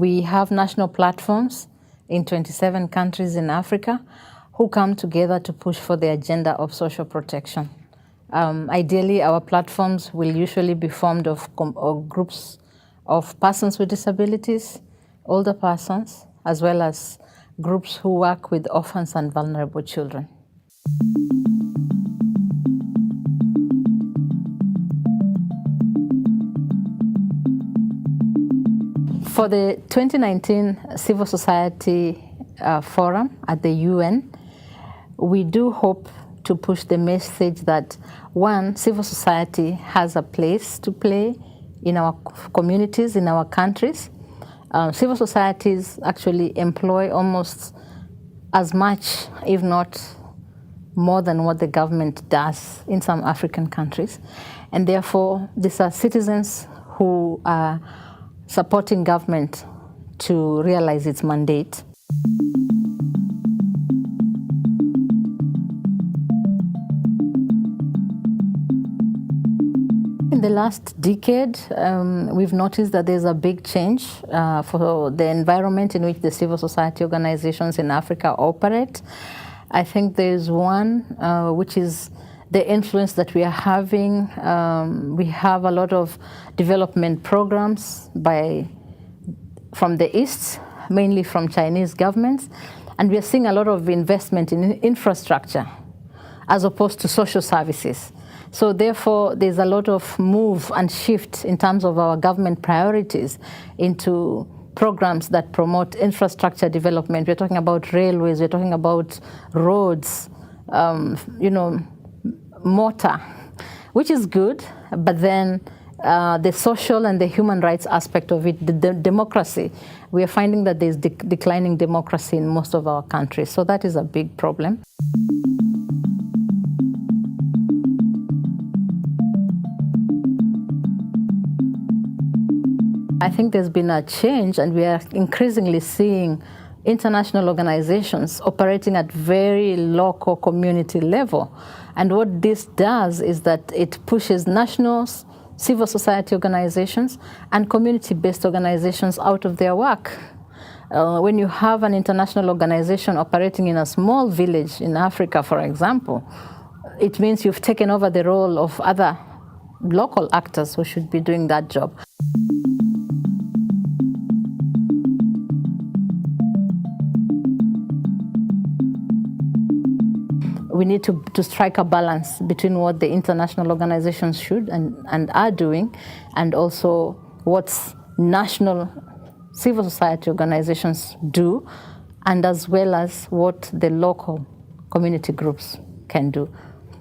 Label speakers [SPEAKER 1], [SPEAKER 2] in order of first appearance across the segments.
[SPEAKER 1] We have national platforms in 27 countries in Africa who come together to push for the agenda of social protection. Ideally, our platforms will usually be formed of groups of persons with disabilities, older persons, as well as groups who work with orphans and vulnerable children. For the 2019 Civil Society Forum at the UN, we do hope to push the message that, one, civil society has a place to play in our communities, in our countries. Civil societies actually employ almost as much, if not more than what the government does in some African countries. And therefore, these are citizens who are supporting government to realize its mandate. In the last decade, we've noticed that there's a big change for the environment in which the civil society organizations in Africa operate. I think there's one, which is the influence that we are having. We have a lot of development programs from the East, mainly from Chinese governments, and we are seeing a lot of investment in infrastructure as opposed to social services. So therefore, there's a lot of move and shift in terms of our government priorities into programs that promote infrastructure development. We're talking about railways, we're talking about roads, mortar, which is good, but then the social and the human rights aspect of it, the democracy, we are finding that there's declining democracy in most of our countries. So that is a big problem. I think there's been a change, and we are increasingly seeing international organizations operating at very local community level. And what this does is that it pushes national civil society organizations and community-based organizations out of their work. When you have an international organization operating in a small village in Africa, for example, it means you've taken over the role of other local actors who should be doing that job. We need to strike a balance between what the international organizations should and are doing, and also what national civil society organizations do, and as well as what the local community groups can do.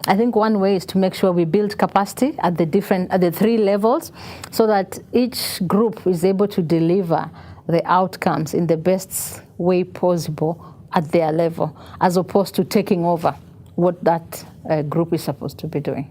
[SPEAKER 1] I think one way is to make sure we build capacity at the three levels, so that each group is able to deliver the outcomes in the best way possible at their level, as opposed to taking over what that group is supposed to be doing.